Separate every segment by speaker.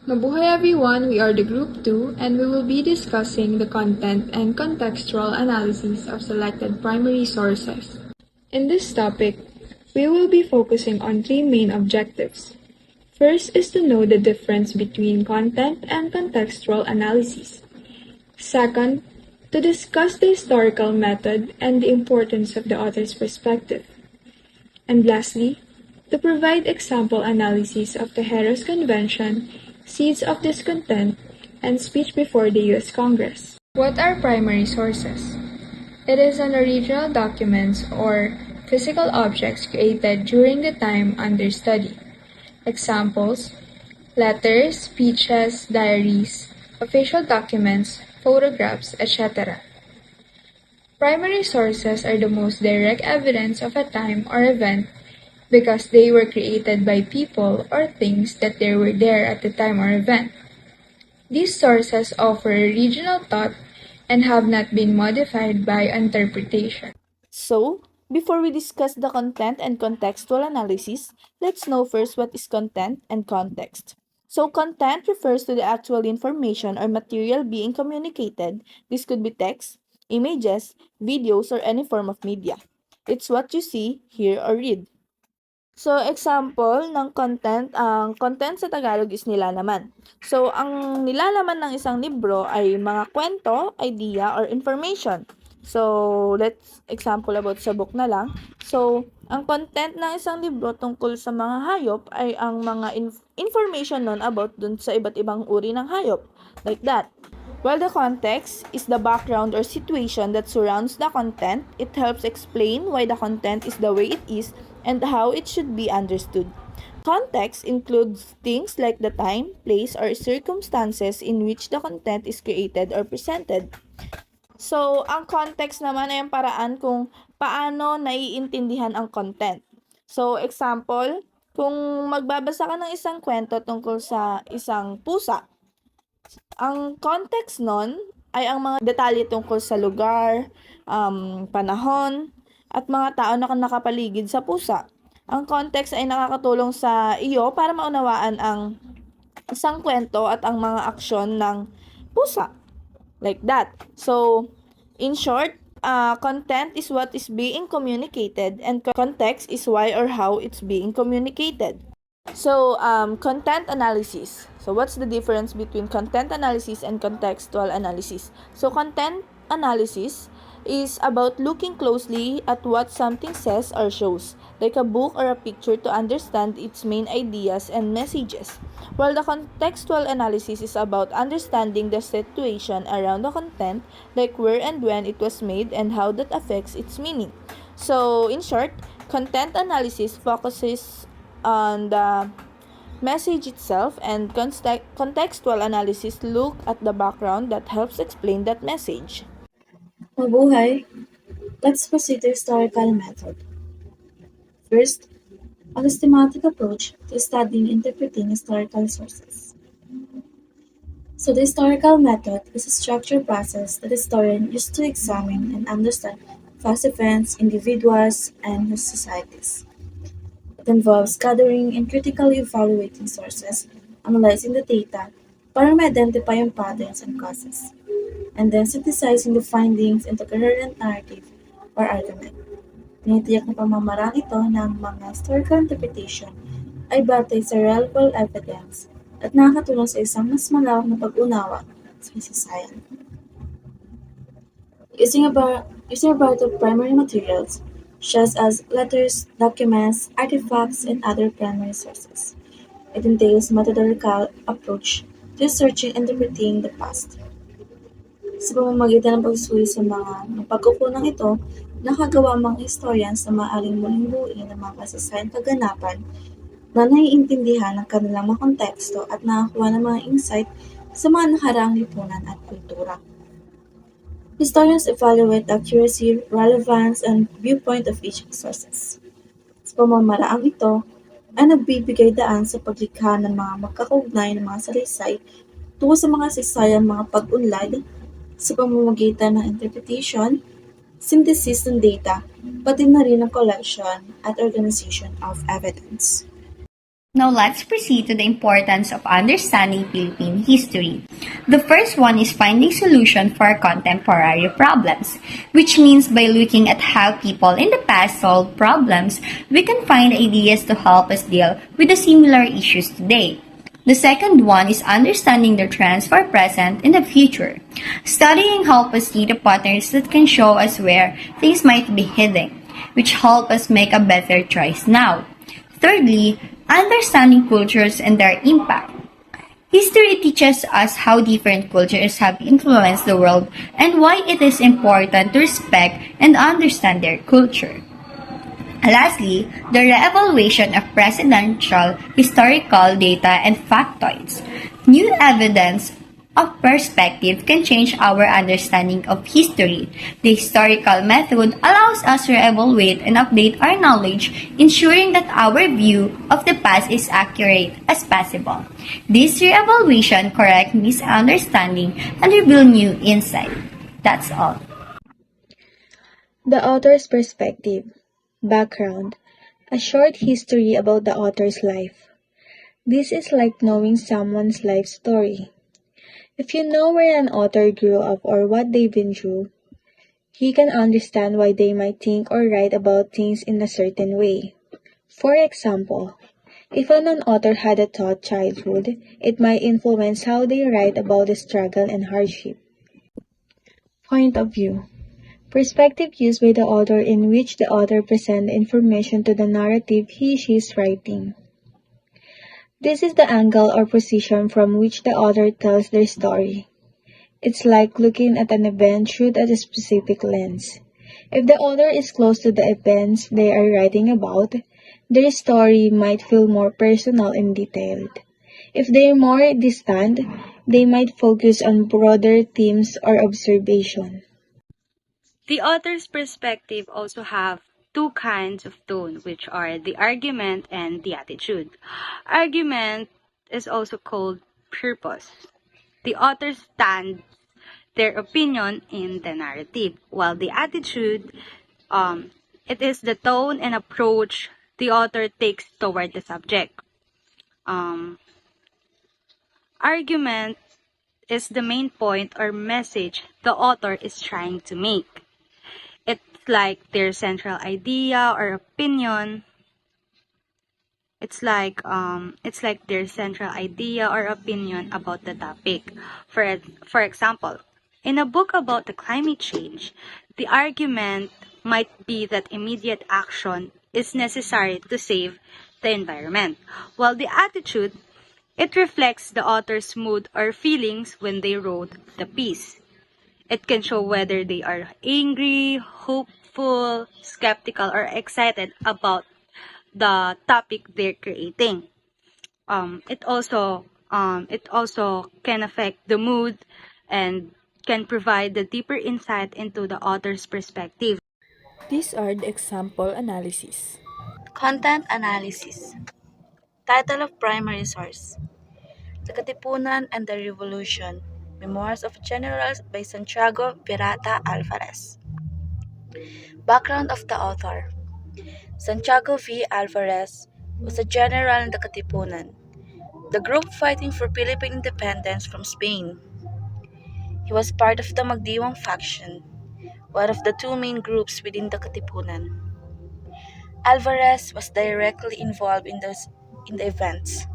Speaker 1: Mabuhay everyone, we are the Group 2 and we will be discussing the content and contextual analysis of selected primary sources. In this topic, we will be focusing on three main objectives. First is to know the difference between content and contextual analysis. Second, to discuss the historical method and the importance of the author's perspective. And lastly, to provide example analysis of the Harris Convention, Seeds of Discontent, and Speech before the U.S. Congress. What are primary sources? It is an original documents or physical objects created during the time under study. Examples: letters, speeches, diaries, official documents, photographs, etc. Primary sources are the most direct evidence of a time or event because they were created by people or things that they were there at the time or event. These sources offer original thought and have not been modified by interpretation.
Speaker 2: So, before we discuss the content and contextual analysis, let's know first what is content and context. So, content refers to the actual information or material being communicated. This could be text, images, videos, or any form of media. It's what you see, hear, or read. So, example ng content, ang content sa Tagalog is nilalaman. So, ang nilalaman ng isang libro ay mga kwento, idea, or information. So, let's example about sa book na lang. So, ang content ng isang libro tungkol sa mga hayop ay ang mga information nun about dun sa iba't ibang uri ng hayop. Like that. While the context is the background or situation that surrounds the content, it helps explain why the content is the way it is and how it should be understood. Context includes things like the time, place, or circumstances in which the content is created or presented. So, ang context naman ay ang paraan kung paano naiintindihan ang content. So, example, kung magbabasa ka ng isang kwento tungkol sa isang pusa, ang context nun ay ang mga detalye tungkol sa lugar, panahon, at mga tao na nakapaligid sa pusa. Ang context ay nakakatulong sa iyo para maunawaan ang isang kwento at ang mga aksyon ng pusa. Like that. So, in short, content is what is being communicated and context is why or how it's being communicated. So, content analysis. So, what's the difference between content analysis and contextual analysis? So, content analysis is about looking closely at what something says or shows, like a book or a picture to understand its main ideas and messages. While the contextual analysis is about understanding the situation around the content, like where and when it was made and how that affects its meaning. So, in short, content analysis focuses on the message itself, and contextual analysis look at the background that helps explain that message.
Speaker 3: Mabuhay! Let's proceed to historical method. First, a systematic approach to studying and interpreting historical sources. So the historical method is a structured process that historians use to examine and understand past events, individuals, and societies. It involves gathering and critically evaluating sources, analyzing the data para ma-identify yung patterns and causes, and then synthesizing the findings into coherent narrative or argument. Tinitiyak na pamamaraan ito ng mga historical interpretation ay batay sa reliable evidence at nakakatulong sa isang mas malawak na pag-unawa sa kasaysayan. Using a variety of primary materials, such as letters, documents, artifacts, and other primary sources. It entails methodological approach to researching and interpreting the past. Sa pamamagitan ng pagsusuri sa mga pagkukulang ito, nakagawa ang mga historians na maaaring muling buuin ang mga kasaysayan kaganapan na naiintindihan ang kanilang mga konteksto at nakakuha ng mga insight sa mga nakaraang lipunan at kultura. Historians evaluate the accuracy, relevance, and viewpoint of each sources. Sa pamamaraang ito, ay nagbibigay daan sa paglikha ng mga magkakaugnay ng mga salaysay tungo sa mga saysayang mga pag-unlad sa pamamagitan ng interpretation, synthesis ng data, pati na rin ang collection at organization of evidence.
Speaker 4: Now let's proceed to the importance of understanding Philippine history. The first one is finding solution for contemporary problems, which means by looking at how people in the past solved problems, we can find ideas to help us deal with the similar issues today. The second one is understanding the trends for present and the future. Studying helps us see the patterns that can show us where things might be heading, which help us make a better choice now. Thirdly, understanding cultures and their impact. History teaches us how different cultures have influenced the world and why it is important to respect and understand their culture. Lastly, the re-evaluation of presidential historical data and factoids. New evidence of perspective can change our understanding of history. The historical method allows us to evaluate and update our knowledge, ensuring that our view of the past is accurate as possible. This re-evaluation corrects misunderstanding and reveal new insight. That's all.
Speaker 1: The author's perspective. Background. A short history about the author's life. This is like knowing someone's life story. If you know where an author grew up or what they've been through, you can understand why they might think or write about things in a certain way. For example, if an author had a tough childhood, it might influence how they write about the struggle and hardship. Point of view. Perspective used by the author in which the author presents information to the narrative he/she is writing. This is the angle or position from which the author tells their story. It's like looking at an event through a specific lens. If the author is close to the events they are writing about, their story might feel more personal and detailed. If they are more distant, they might focus on broader themes or observation.
Speaker 5: The author's perspective also have two kinds of tone, which are the argument and the attitude. Argument is also called purpose. The author stands their opinion in the narrative, while the attitude, it is the tone and approach the author takes toward the subject. Um, Argument is the main point or message the author is trying to make. It's like their central idea or opinion. It's like their central idea or opinion about the topic. For example, in a book about the climate change, the argument might be that immediate action is necessary to save the environment, while the attitude, it reflects the author's mood or feelings when they wrote the piece. It can show whether they are angry, hopeful, skeptical, or excited about the topic they're creating. It also can affect the mood and can provide the deeper insight into the author's perspective.
Speaker 2: These are the example analysis.
Speaker 3: Content analysis. Title of primary source: The Katipunan and the Revolution. Memoirs of Generals by Santiago Pirata Alvarez. Background of the author: Santiago V. Alvarez was a general in the Katipunan, the group fighting for Philippine independence from Spain. He was part of the Magdiwang faction, one of the two main groups within the Katipunan. Alvarez was directly involved in the events.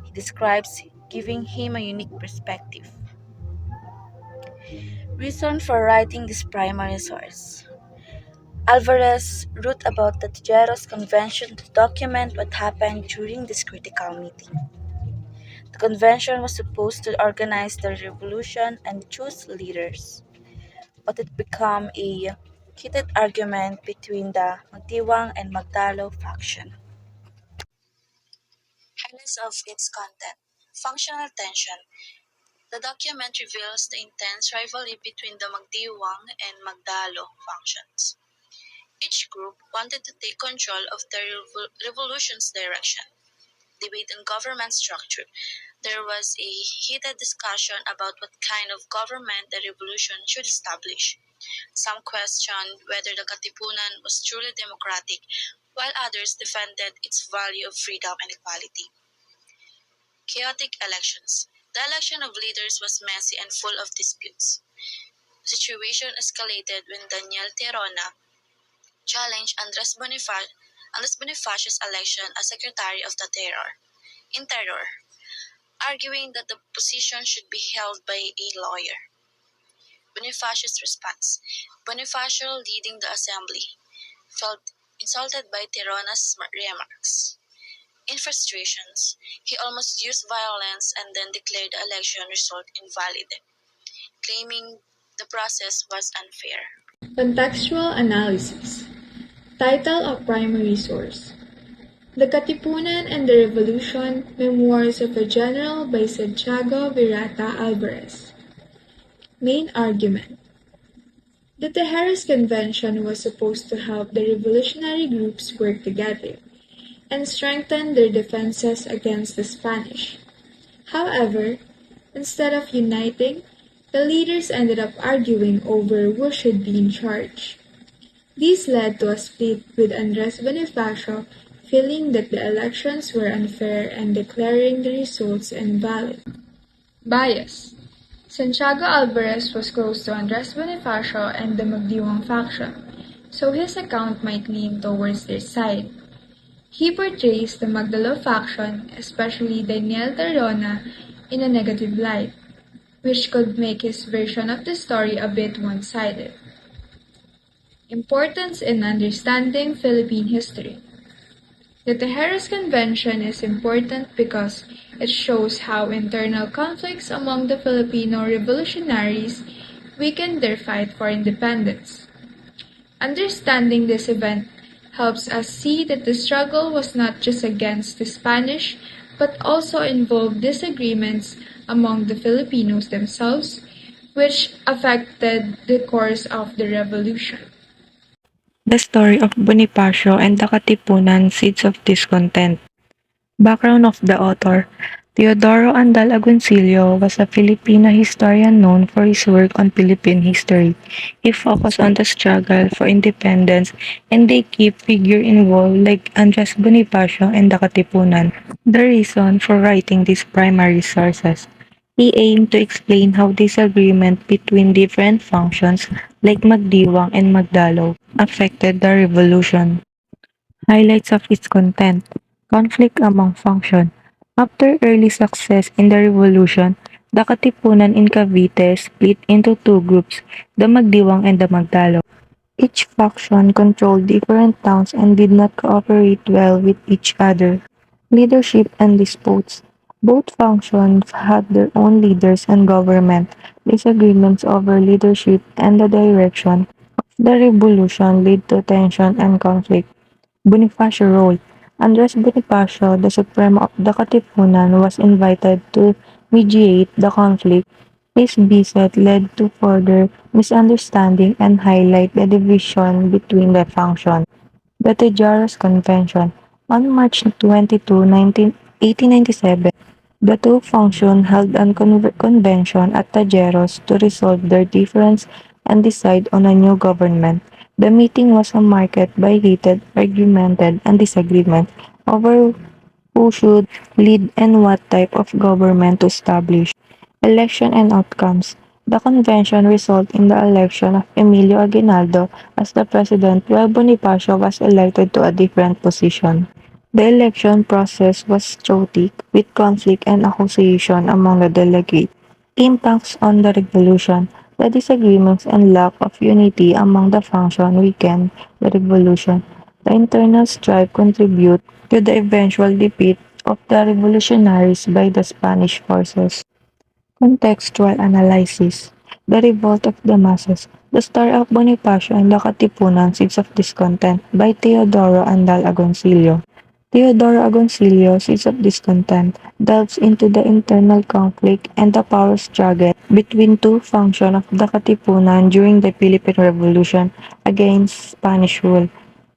Speaker 3: He describes giving him a unique perspective. Reason for writing this primary source: Alvarez wrote about the Tijeros Convention to document what happened during this critical meeting. The convention was supposed to organize the revolution and choose leaders, but it became a heated argument between the Magdiwang and Magdalo faction. Highlights of its content: functional tension. The document reveals the intense rivalry between the Magdiwang and Magdalo factions. Each group wanted to take control of the revolution's direction. Debate on government structure. There was a heated discussion about what kind of government the revolution should establish. Some questioned whether the Katipunan was truly democratic, while others defended its value of freedom and equality. Chaotic elections. The election of leaders was messy and full of disputes. The situation escalated when Daniel Tirona challenged Andres Bonifacios' election as Secretary of the Terror, arguing that the position should be held by a lawyer. Bonifacius' response. Bonifacio, leading the assembly, felt insulted by Tirona's remarks. In frustrations, he almost used violence and then declared the election result invalid, claiming the process was unfair.
Speaker 1: Contextual analysis. Title of primary source. The Katipunan and the Revolution, Memoirs of a General by Santiago Virata Alvarez. Main argument. The Tejeros Convention was supposed to help the revolutionary groups work together and strengthen their defenses against the Spanish. However, instead of uniting, the leaders ended up arguing over who should be in charge. This led to a split, with Andres Bonifacio feeling that the elections were unfair and declaring the results invalid. Bias. Santiago Alvarez was close to Andres Bonifacio and the Magdiwang faction, so his account might lean towards their side. He portrays the Magdalo faction, especially Daniel Tarrona, in a negative light, which could make his version of the story a bit one-sided. Importance in understanding Philippine history. The Tejeros Convention is important because it shows how internal conflicts among the Filipino revolutionaries weakened their fight for independence. Understanding this event helps us see that the struggle was not just against the Spanish, but also involved disagreements among the Filipinos themselves, which affected the course of the revolution.
Speaker 6: The story of Bonifacio and the Katipunan, Seeds of Discontent. Background of the author. Teodoro Andal Agoncillo was a Filipino historian known for his work on Philippine history. He focused on the struggle for independence and the key figure involved like Andres Bonifacio and the Katipunan. The reason for writing these primary sources. He aimed to explain how disagreement between different functions like Magdiwang and Magdalo affected the revolution. Highlights of its content. Conflict among functions. After early success in the revolution, the Katipunan in Cavite split into two groups, the Magdiwang and the Magdalo. Each faction controlled different towns and did not cooperate well with each other. Leadership and disputes. Both factions had their own leaders and government. Disagreements over leadership and the direction of the revolution led to tension and conflict. Bonifacio role. Andres Bonifacio, the Supremo of the Katipunan, was invited to mediate the conflict. His visit led to further misunderstanding and highlight the division between the factions. The Tejeros Convention. On March 22, 1897, the two factions held a convention at Tejeros to resolve their difference and decide on a new government. The meeting was marked by heated argument and disagreement over who should lead and what type of government to establish. Election and outcomes. The convention resulted in the election of Emilio Aguinaldo as the president, while Bonifacio was elected to a different position. The election process was chaotic, with conflict and accusation among the delegates. Impacts on the revolution. The disagreements and lack of unity among the factions weakened the revolution. The internal strife contributed to the eventual defeat of the revolutionaries by the Spanish forces. Contextual analysis. The revolt of the masses. The story of Bonifacio and the Katipunan, Seeds of Discontent by Teodoro Andal Agoncillo. Teodoro Agoncillo, Seeds of Discontent, delves into the internal conflict and the power struggle between two factions of the Katipunan during the Philippine Revolution against Spanish rule.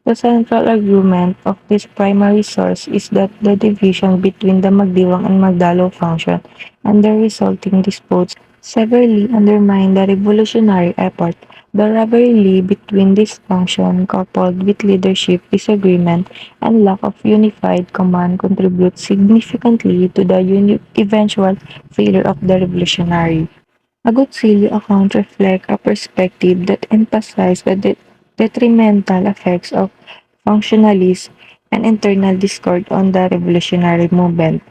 Speaker 6: The central argument of this primary source is that the division between the Magdiwang and Magdalo faction and the resulting disputes severely undermine the revolutionary effort. The rivalry between dysfunction coupled with leadership disagreement and lack of unified command contributes significantly to the eventual failure of the revolutionary. Agoncillo account reflect a perspective that emphasizes the detrimental effects of functionalism and internal discord on the revolutionary movement.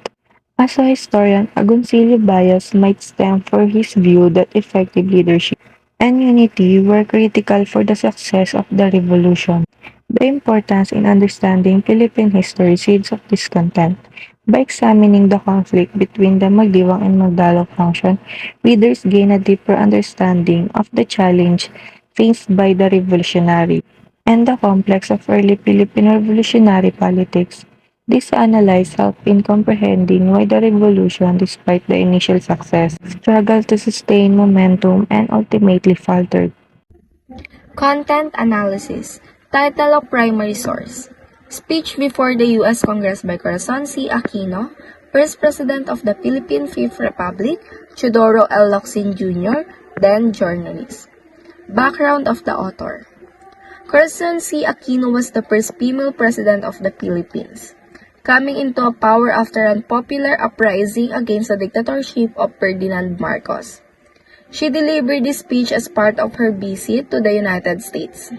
Speaker 6: As a historian, Agoncillo bias might stem from his view that effective leadership and unity were critical for the success of the revolution. The importance in understanding Philippine history seeds of discontent. By examining the conflict between the Magdiwang and Magdalong function, readers gain a deeper understanding of the challenge faced by the revolutionary and the complex of early Philippine revolutionary politics. This analysis helped in comprehending why the revolution, despite the initial success, struggled to sustain momentum and ultimately faltered.
Speaker 2: Content analysis. Title of primary source. Speech before the U.S. Congress by Corazon C. Aquino, First President of the Philippine Fifth Republic, Teodoro L. Locsin Jr., then journalist. Background of the author. Corazon C. Aquino was the first female president of the Philippines, coming into power after an unpopular uprising against the dictatorship of Ferdinand Marcos. She delivered this speech as part of her visit to the United States,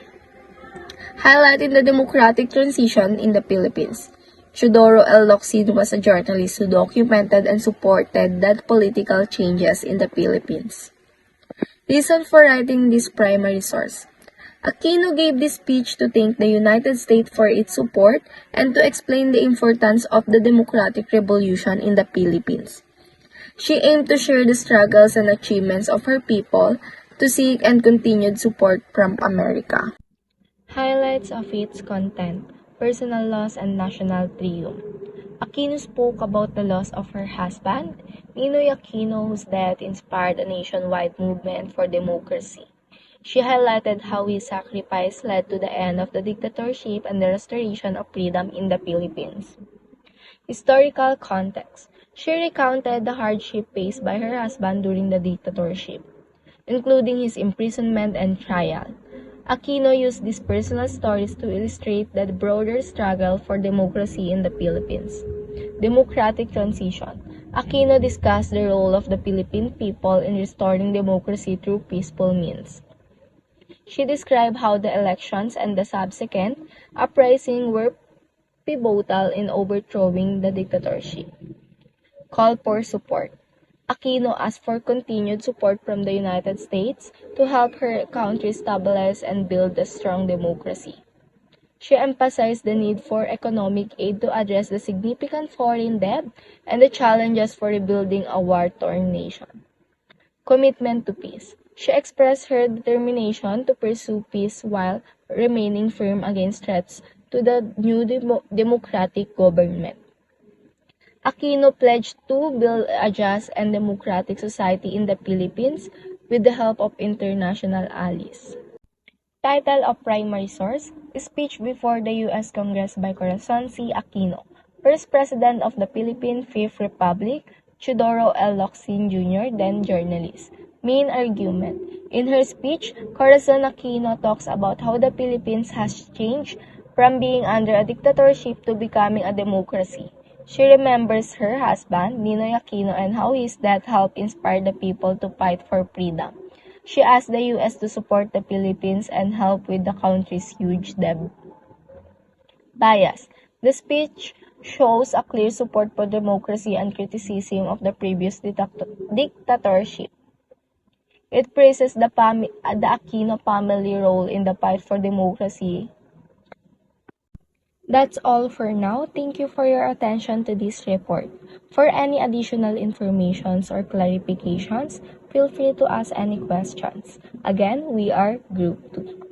Speaker 2: highlighting the democratic transition in the Philippines. Teodoro L. Locsin was a journalist who documented and supported the political changes in the Philippines. Reason for writing this primary source. Aquino gave this speech to thank the United States for its support and to explain the importance of the democratic revolution in the Philippines. She aimed to share the struggles and achievements of her people to seek and continued support from America. Highlights of its content, personal loss and national triumph. Aquino spoke about the loss of her husband, Ninoy Aquino, whose death inspired a nationwide movement for democracy. She highlighted how his sacrifice led to the end of the dictatorship and the restoration of freedom in the Philippines. Historical context. She recounted the hardship faced by her husband during the dictatorship, including his imprisonment and trial. Aquino used these personal stories to illustrate the broader struggle for democracy in the Philippines. Democratic transition. Aquino discussed the role of the Philippine people in restoring democracy through peaceful means. She described how the elections and the subsequent uprising were pivotal in overthrowing the dictatorship. Call for support. Aquino asked for continued support from the United States to help her country stabilize and build a strong democracy. She emphasized the need for economic aid to address the significant foreign debt and the challenges for rebuilding a war-torn nation. Commitment to peace. She expressed her determination to pursue peace while remaining firm against threats to the new democratic government. Aquino pledged to build a just and democratic society in the Philippines with the help of international allies. Title of primary source, Speech before the U.S. Congress by Corazon C. Aquino, First President of the Philippine Fifth Republic, Teodoro L. Locsin Jr., then journalist. Main argument. In her speech, Corazon Aquino talks about how the Philippines has changed from being under a dictatorship to becoming a democracy. She remembers her husband, Ninoy Aquino, and how his death helped inspire the people to fight for freedom. She asked the U.S. to support the Philippines and help with the country's huge debt. Bias. The speech shows a clear support for democracy and criticism of the previous dictatorship. It praises the Aquino family role in the fight for democracy. That's all for now. Thank you for your attention to this report. For any additional informations or clarifications, feel free to ask any questions. Again, we are Group 2.